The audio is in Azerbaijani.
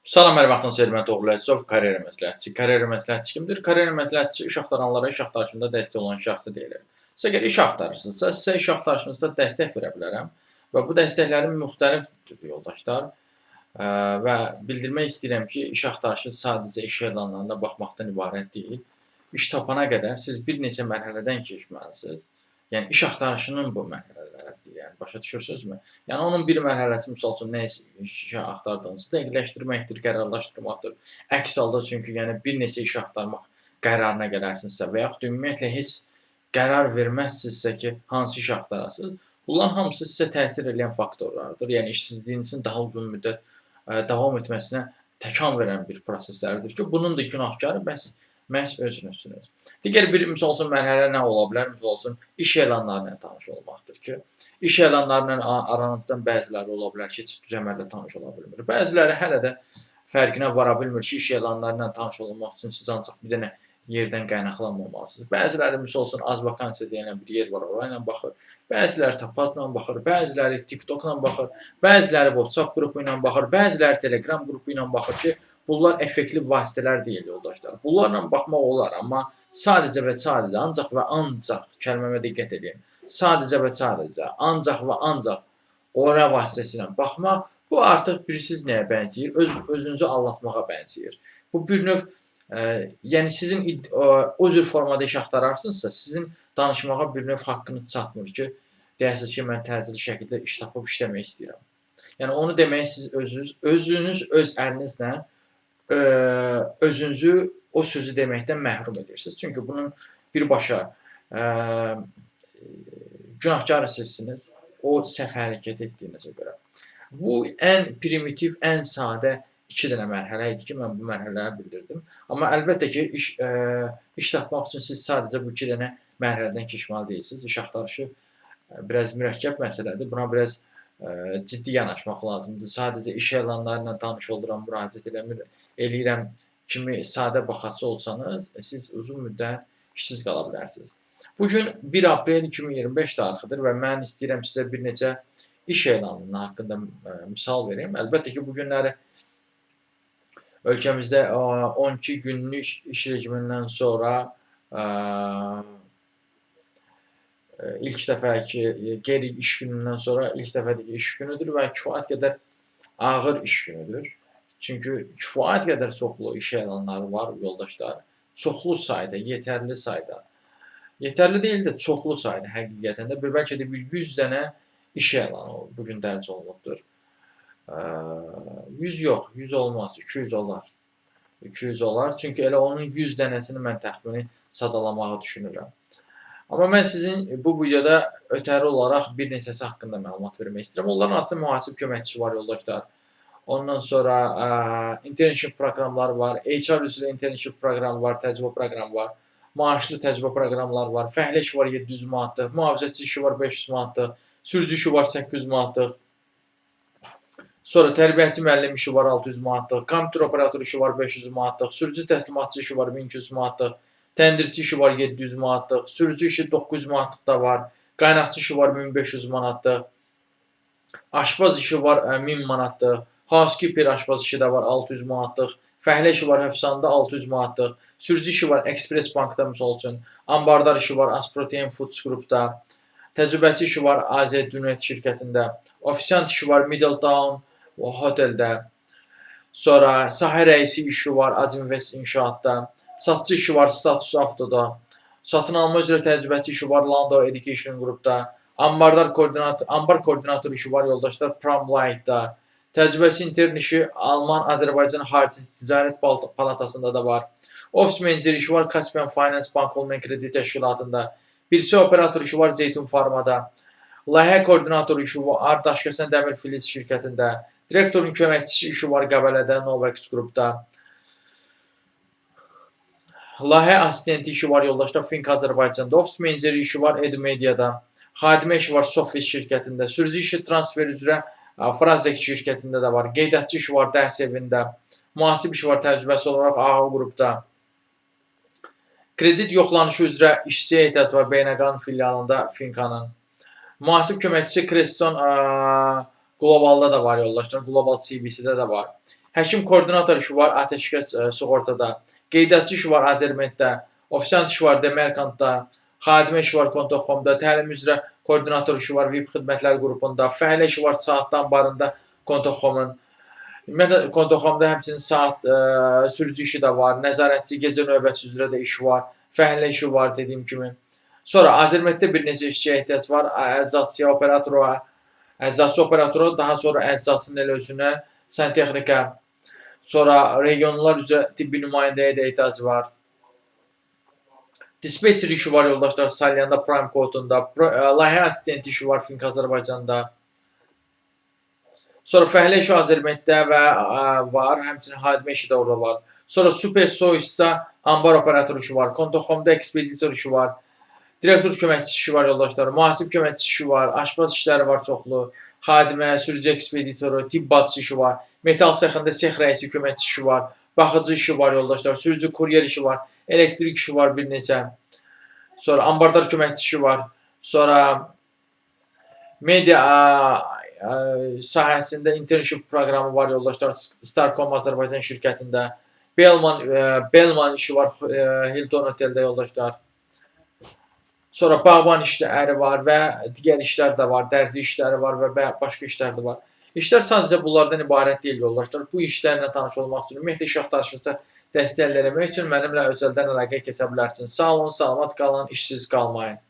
Salam, hər vaxtınız xeyir. Mən Toğrul Əsgərov, karyera məsləhətçi. Karyera məsləhətçi kimdir? Karyera məsləhətçi iş axtaranlara iş axtarışında dəstək olan şəxsə deyilir. Siz əgər iş axtarırsınızsa, sizə iş axtarışınızda dəstək verə bilərəm və bu dəstəklərim müxtəlifdir yoldaşlar. Və bildirmək istəyirəm ki, iş axtarışı sadəcə iş elanlarına baxmaqdan ibarət deyil. İş tapana qədər siz bir neçə mərhələdən keçməlisiniz. Yəni iş axtarışının bu mərhələləridir. Yəni başa düşürsünüzmü? Yəni onun bir mərhələsi misal üçün nə işə axtardığınızı dəqiqləşdirməkdir, qərarlaşdırmaqdır. Əks halda çünki yəni bir neçə iş axtarmaq qərarına gələrsinizsə və yaxud ümumiyyətlə heç qərar verməzsinizsə ki, hansı iş axtarasınız, bunların hamısı sizə təsir edən faktorlardır. Yəni işsizliyinizin daha uzun müddət davam etməsinə təkan verən bir proseslərdir ki, bunun da günahkarı məhz özünüzsünüz. Digər bir misal üçün mərhələ nə ola bilər? Misal üçün iş elanları ilə tanış olmaqdır ki, iş elanları ilə aranızdan bəziləri ola bilər ki, heç düzəmərlə tanış ola bilmir. Bəziləri hələ də fərqinə vara bilmir ki, iş elanları ilə tanış olmaq üçün siz ancaq bir dənə yerdən qaynaqlanmamalısınız. Bəziləri misal üçün az vakansiya deyilən bir yer var, orayla baxır. Bəziləri Tapazla baxır, bəziləri TikTokla baxır, bəziləri WhatsApp qrupu ilə baxır, bəziləri Telegram qrupu ilə baxır ki, bunlar effektli vasitələr deyil yoldaşlar. Bunlarla baxmaq olar, amma sadəcə və sadəcə, ancaq və ancaq, kəlməmə diqqət edin, sadəcə və sadəcə, ancaq və ancaq ora vasitəsilə baxmaq, bu artıq bilirsiniz nəyə bənzəyir? Özünüzü aldatmağa bənzəyir. Bu bir növ, yəni sizin o cür formada iş axtararsınızsa, sizin danışmağa bir növ haqqınız çatmır ki, deyəsiniz ki, mən təcili şəkildə iş tapıb işləmək istəyirəm. Yəni onu deməyi siz özünüz öz əlinizlə özünüzü o sözü deməkdən məhrum edirsiniz. Çünki bunun birbaşa günahkarı sizsiniz, o səhv hərəkət etdiyinizə görə. Bu ən primitiv, ən sadə 2 dənə mərhələ idi ki, mən bu mərhələləri bildirdim. Amma əlbəttə ki, iş tapmaq üçün siz sadəcə bu 2 dənə mərhələdən keçməli deyilsiniz. İş axtarışı biraz mürəkkəb məsələdir. Buna biraz ciddi yanaşmaq lazımdır. Sadəcə iş elanları ilə tanış oluram, müraciət eləyirəm kimi sadə baxası olsanız, siz uzun müddət işsiz qala bilərsiniz. Bugün 1 aprel 2025 tarixidir və mən istəyirəm sizə bir neçə iş elanının haqqında misal verim. Əlbəttə ki, bu günləri ölkəmizdə 12 günlük iş rejimindən sonra ilk dəfə ki, qeyri-iş günündən sonra ilk dəfədir iş günüdür və kifayət qədər ağır iş günüdür. Çünki kifayət qədər çoxlu iş elanları var yoldaşlar. Çoxlu sayda, yetərli sayda. Yetərli deyil də çoxlu sayda həqiqətən də. Bəlkə də 100 dənə iş elanı bugün dərc olunubdur. 100 yox, 100 olmaz, 200 olar. 200 olar. Çünki elə onun 100 dənəsini mən təxmini sadalamağı düşünürəm. Amma mən sizin bu videoda ötəri olaraq bir neçəsi haqqında məlumat vermək istəyirəm. Onların arasında mühasib köməkçisi var yoldaşlar. Ondan sonra internship proqramları var, HR üzrə internship proqramı var, təcrübə proqramı var, maaşlı təcrübə proqramları var, fəhlə işi var 700 manatlıq, mühafizəçi işi var 500 manatlıq, sürücü işi var 800 manatlıq, sonra tərbiyəçi müəllim işi var 600 manatlıq, kompüter operatoru işi var 500 manatlıq, sürücü təslimatçı işi var 1200 manatlıq, təndirçi işi var 700 manatlıq, sürücü işi 900 manatlıq da var, qaynaqçı işi var 1500 manatlıq, aşpaz işi var 1000 manatlıq, housekeeper aşpaz işi də var 600 manatlıq, fəhlə işi var Həfsanda 600 manatlıq, sürücü işi var Express Bankda misal üçün, ambardar işi var Asprotein Foods qrupda, təcrübəçi işi var AZ Dünet şirkətində, ofisiant işi var Middletown Hoteldə, sonra sahə rəisi işi var Azinvest İnşaatda, satçı işi var Status Avtoda, satın alma üzrə təcrübəçi işi var Lando Education qrupda, ambar koordinatoru işi var yoldaşlar Promlightda, təcrübəçi intern işi Alman, Azərbaycan Xarici Ticarət Palatasında da var. Ofis meneceri işi var Caspian Finance Bank Olmayan Kredi Təşkilatında. Birisi operator işi var Zeytun Farmada. Layihə koordinatoru işi var Daşkəsən Dəmir Filiz şirkətində. Direktorun köməkçisi işi var Qəbələdə Novex qrupda. Layihə assistenti işi var yoldaşlar Fink Azərbaycanda. Ofis meneceri işi var Edumediada. Xadimə işi var Sofis şirkətində. Sürücü işi transfer üzrə Frazek şirkətində də var. Qeydiyyatçı işi var dərs evində. Mühasib işi var təcrübəsi olaraq AO qrupda. Kredit yoxlanışı üzrə işçiyə ehtiyac var Beynəlqanun filialında Finkanın. Mühasib köməkçisi Creston Qlobalda da var yoldaşlar, Qlobal CBC-də də var. Həkim koordinator işi var Ateşkəs sığortada. Qeydiyyatçı işi var Azermetdə. Ofisiant işi var Demerkantda. Xadimə işi var Kontoxomda. Təlim üzrə koordinator işi var VIP xidmətlər qrupunda. Fəhlə işi var saatlı anbarında Kontoxomun. Ümumiyyətlə Kontoxomda həmçinin saat sürücü işi də var. Nəzarətçi gecə növbəsi üzrə də işi var. Fəhlə işi var dediyim kimi. Sonra Azermetdə bir neçə işçiyə ehtiyac var. Əczaçıya, operatora, əczaçı operatora, daha sonra əczaçının elə özünə, santexnika, sonra regionlar üzrə tibbi nümayəndəyə də ehtiyac var. Dispetçer işi var yoldaşlar Salyanda, Prime Code-unda. Layihə assistenti işi var Fink Azərbaycanda. Sonra fəhlə işi Azermetdə və var, həmçinin xadimə işi də orada var. Sonra Super Soyuzda ambar operatoru işi var. Kontoxomda ekspeditor işi var. Direktor köməkçisi işi var yoldaşlar. Mühasib köməkçisi işi var. Aşpaz işləri var çoxlu. Xadimə, sürücü ekspeditoru, tibb bacısı işi var. Metal sexində sex rəisi köməkçisi işi var. Baxıcı işi var yoldaşlar. Sürücü kuryer işi var. Elektrik işi var bir neçə. Sonra ambardar köməkçisi işi var. Sonra media sahəsində internship proqramı var yoldaşlar. Starcom Azərbaycan şirkətində. Bellman işi var Hilton Oteldə yoldaşlar. Sonra bağban işləri var və digər işlər də var. Dərzi işləri var və başqa işlər də var. İşlər sadəcə bunlardan ibarət deyil yoldaşlar. Bu işlərlə tanış olmaq üçün, ümumiyyətlə iş axtarışınızda dəstək əldə etmək üçün mənimlə özəldən əlaqə kəsə bilərsiniz. Sağ olun, salamat qalın, işsiz qalmayın.